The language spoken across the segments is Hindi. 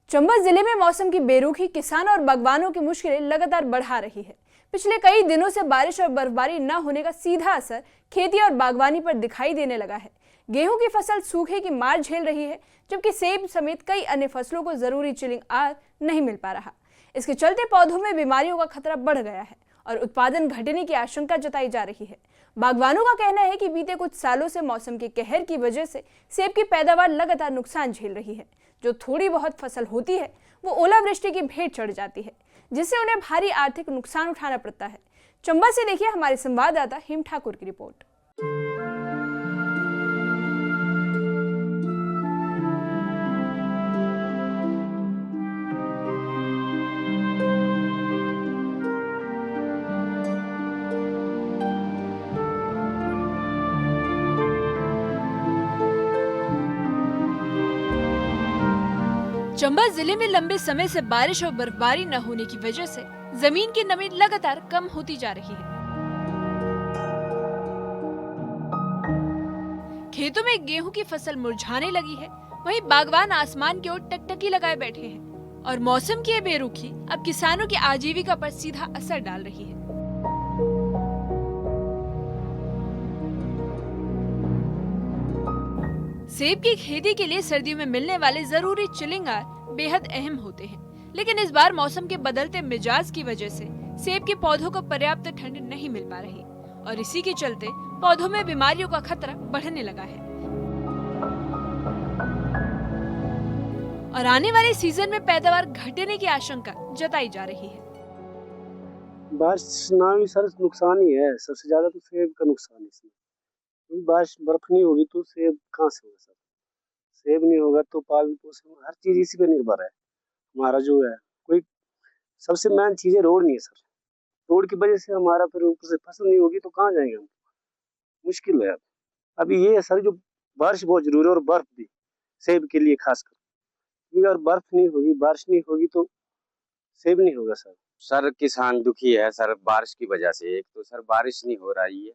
चंबा जिले में मौसम की बेरुखी किसानों और बागवानों की मुश्किलें लगातार बढ़ा रही है। पिछले कई दिनों से बारिश और बर्फबारी न होने का सीधा असर खेती और बागवानी पर दिखाई देने लगा है। गेहूं की फसल सूखे की मार झेल रही है, जबकि सेब समेत कई अन्य फसलों को जरूरी चिलिंग आर नहीं मिल पा रहा। इसके चलते पौधों में बीमारियों का खतरा बढ़ गया है और उत्पादन घटने की आशंका जताई जा रही है। बागवानों का कहना है कि बीते कुछ सालों से मौसम के कहर की वजह से सेब की पैदावार लगातार नुकसान झेल रही है। जो थोड़ी बहुत फसल होती है वो ओलावृष्टि की भेंट चढ़ जाती है, जिससे उन्हें भारी आर्थिक नुकसान उठाना पड़ता है। चंबा से देखिए हमारे संवाददाता हिम ठाकुर की रिपोर्ट। चंबा जिले में लंबे समय से बारिश और बर्फबारी न होने की वजह से जमीन की नमी लगातार कम होती जा रही है। खेतों में गेहूं की फसल मुरझाने लगी है, वहीं बागवान आसमान की ओर टकटकी लगाए बैठे हैं और मौसम की ये बेरुखी अब किसानों की आजीविका पर सीधा असर डाल रही है। सेब की खेती के लिए सर्दियों में मिलने वाले जरूरी चिलिंगार बेहद अहम होते हैं, लेकिन इस बार मौसम के बदलते मिजाज की वजह से सेब के पौधों को पर्याप्त ठंड नहीं मिल पा रही और इसी के चलते पौधों में बीमारियों का खतरा बढ़ने लगा है और आने वाले सीजन में पैदावार घटने की आशंका जताई जा रही है। बारिश ना भी सर नुकसान ही है, सबसे ज्यादा तो सेब का नुकसान है इसमें। क्योंकि बारिश बर्फ नहीं होगी तो सेब कहाँ से होगा सर। सेब नहीं होगा तो पालन पोषण हर चीज इसी पे निर्भर है। हमारा जो है कोई सबसे मेन चीज है रोड नहीं है सर। रोड की वजह से हमारा फिर ऊपर से फसल नहीं होगी तो कहाँ जाएंगे हम, मुश्किल है। अभी ये है सर जो बारिश बहुत जरूरी है और बर्फ भी सेब के लिए खासकर, क्योंकि अगर बर्फ नहीं होगी बारिश नहीं होगी तो सेब नहीं होगा सर। सर किसान दुखी है सर बारिश की वजह से। एक तो सर बारिश नहीं हो रही है,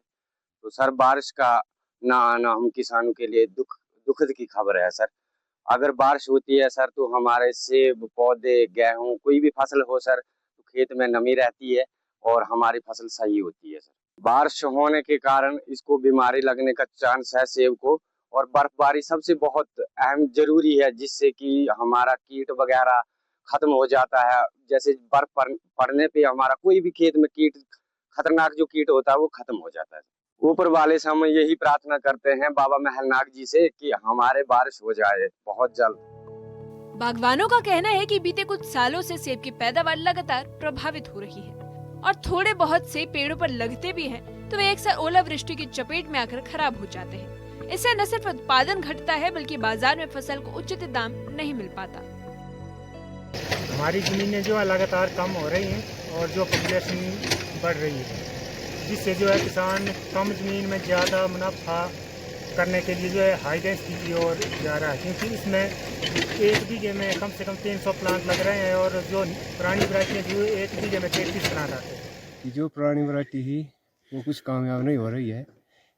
तो सर बारिश का ना आना हम किसानों के लिए दुखद की खबर है सर। अगर बारिश होती है सर तो हमारे सेब पौधे गेहूं कोई भी फसल हो सर तो खेत में नमी रहती है और हमारी फसल सही होती है सर। बारिश होने के कारण इसको बीमारी लगने का चांस है सेब को, और बर्फबारी सबसे बहुत अहम जरूरी है जिससे कि हमारा कीट वगैरह खत्म हो जाता है। जैसे बर्फ पड़ने पे हमारा कोई भी खेत में कीट खतरनाक जो कीट होता है वो खत्म हो जाता है। ऊपर वाले से हम यही प्रार्थना करते हैं बाबा महलनाग जी से कि हमारे बारिश हो जाए बहुत जल्द। बागवानों का कहना है कि बीते कुछ सालों से सेब की पैदावार लगातार प्रभावित हो रही है और थोड़े बहुत सेब पेड़ों पर लगते भी हैं तो वे अक्सर ओलावृष्टि की चपेट में आकर खराब हो जाते हैं। इससे न सिर्फ उत्पादन घटता है बल्कि बाजार में फसल को उचित दाम नहीं मिल पाता। हमारी जमीनें जो है लगातार कम हो रही हैं और जो पॉपुलेशन बढ़ रही है, जिससे जो है किसान कम ज़मीन में ज़्यादा मुनाफा करने के लिए जो है हाई डेंसिटी की ओर जा रहा है, क्योंकि इसमें एक बीघे में कम से कम 300 प्लांट लग रहे हैं और जो पुरानी वैरायटी जो एक बीघे में 33 प्लांट आते हैं। जो पुरानी वैरायटी थी वो कुछ कामयाब नहीं हो रही है,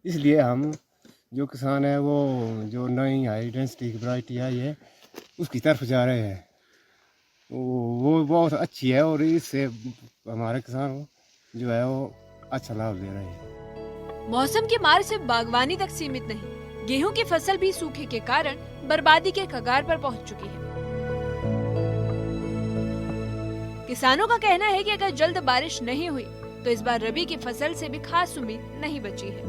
इसलिए हम जो किसान है वो जो नई हाई डेंसिटी की वैरायटी आई है उसकी तरफ जा रहे हैं। वो बहुत अच्छी है और इससे हमारे किसान जो है वो अच्छा लाभ ले रहे हैं। मौसम की मार सिर्फ बागवानी तक सीमित नहीं, गेहूं की फसल भी सूखे के कारण बर्बादी के कगार पर पहुंच चुकी है। किसानों का कहना है कि अगर जल्द बारिश नहीं हुई तो इस बार रबी की फसल से भी खास उम्मीद नहीं बची है।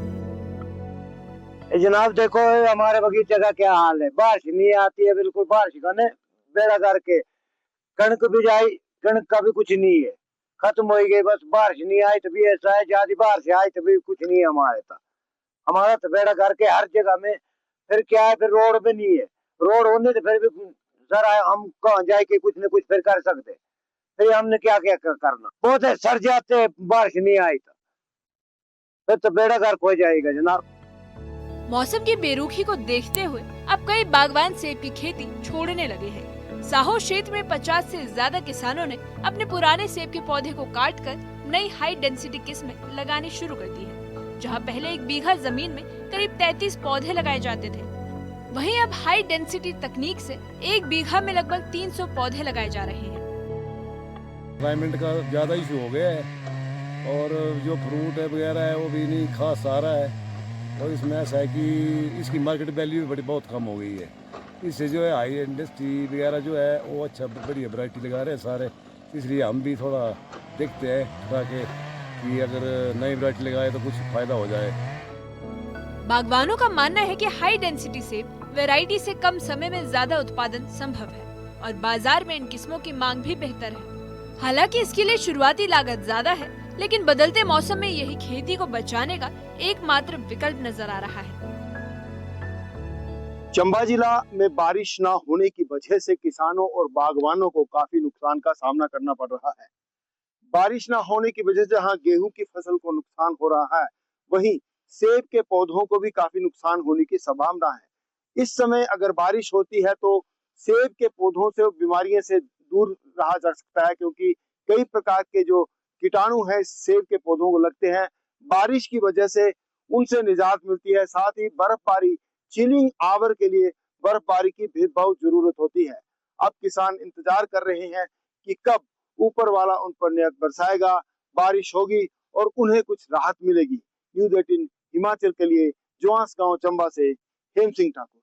जनाब देखो हमारे बगीचे का क्या हाल है, बारिश नहीं आती है, बिल्कुल बारिश का ने बेड़ा करके कणक भी जाई, कणक का भी कुछ नहीं है, खत्म हो गई। बस बारिश नहीं आई तो भी ऐसा है, ज्यादा बारिश आई तो भी कुछ नहीं है हमारे तक। हमारा तो बेड़ा करके हर जगह में फिर क्या है, फिर रोड भी नहीं है। रोड होने तो फिर भी जरा हम कहाँ जाए के कुछ न कुछ फिर कर सकते, फिर हमने क्या क्या करना। बहुत है सर जाते बारिश नहीं आई तो फिर तो बेड़ा गर्क हो जाएगा जनाब। मौसम की बेरुखी को देखते हुए अब कई बागवान सेब की खेती छोड़ने लगे हैं। साहो क्षेत्र में 50 से ज्यादा किसानों ने अपने पुराने सेब के पौधे को काटकर नई हाई डेंसिटी किस्में लगानी शुरू कर दी है, जहां पहले 1 बीघा जमीन में करीब 33 पौधे लगाए जाते थे। वहीं अब हाई डेंसिटी तकनीक से 1 बीघा में लगभग 300 पौधे लगाए जा रहे हैं। एनवायरनमेंट का ज़्यादा इशू हो गया है और जो फ्रूट है वगैरह है वो भी नहीं खास आ रहा है और इसमें ऐसा है कि इसकी मार्केट वैल्यू भी बहुत कम हो गई है। इससे जो है हाई इंडस्ट्री वगैरह जो है वो अच्छा बढ़िया वैरायटी लगा रहे हैं सारे, इसलिए हम भी थोड़ा देखते हैं ताकि कि अगर नई वैरायटी लगाए तो कुछ फ़ायदा हो जाए। बागवानों का मानना है कि हाई डेंसिटी सेब वैरायटी से कम समय में ज्यादा उत्पादन संभव है और बाजार में इन किस्मों की मांग भी बेहतर है। हालांकि इसके लिए शुरुआती लागत ज्यादा है, लेकिन बदलते मौसम में यही खेती को बचाने का एकमात्र विकल्प नजर आ रहा है। चंबा जिला में बारिश न होने की वजह से किसानों और बागवानों को काफी नुकसान का सामना करना पड़ रहा है। बारिश न होने की वजह से जहां गेहूं की फसल को नुकसान हो रहा है, वहीं सेब के पौधों को भी काफी नुकसान होने की संभावना है। इस समय अगर बारिश होती है तो सेब के पौधों से बीमारियों से दूर रहा जा सकता है, क्योंकि कई प्रकार के जो कीटाणु हैं सेब के पौधों को लगते हैं। बारिश की वजह से उनसे निजात मिलती है। साथ ही बर्फबारी, चिलिंग आवर के लिए बर्फबारी की भी बहुत जरूरत होती है। अब किसान इंतजार कर रहे हैं कि कब ऊपर वाला उन पर नेमत बरसाएगा, बारिश होगी और उन्हें कुछ राहत मिलेगी। न्यूज़ 18 हिमाचल के लिए जोआंस गांव चंबा से हेम सिंह ठाकुर।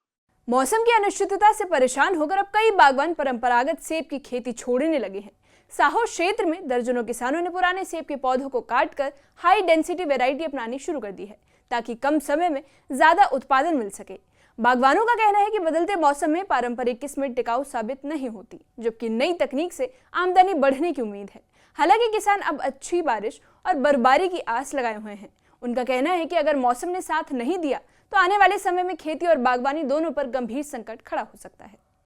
मौसम की अनिश्चितता से परेशान होकर अब कई बागवान परंपरागत सेब की खेती छोड़ने लगे हैं। साहो क्षेत्र में दर्जनों किसानों ने पुराने सेब के पौधों को काटकर हाई डेंसिटी वैरायटी अपनानी शुरू कर दी है, ताकि कम समय में ज्यादा उत्पादन मिल सके। बागवानों का कहना है कि बदलते मौसम में पारंपरिक किस्में टिकाऊ साबित नहीं होती, जबकि नई तकनीक से आमदनी बढ़ने की उम्मीद है। हालांकि किसान अब अच्छी बारिश और बर्फबारी की आस लगाए हुए हैं। उनका कहना है कि अगर मौसम ने साथ नहीं दिया तो आने वाले समय में खेती और बागवानी दोनों पर गंभीर संकट खड़ा हो सकता है।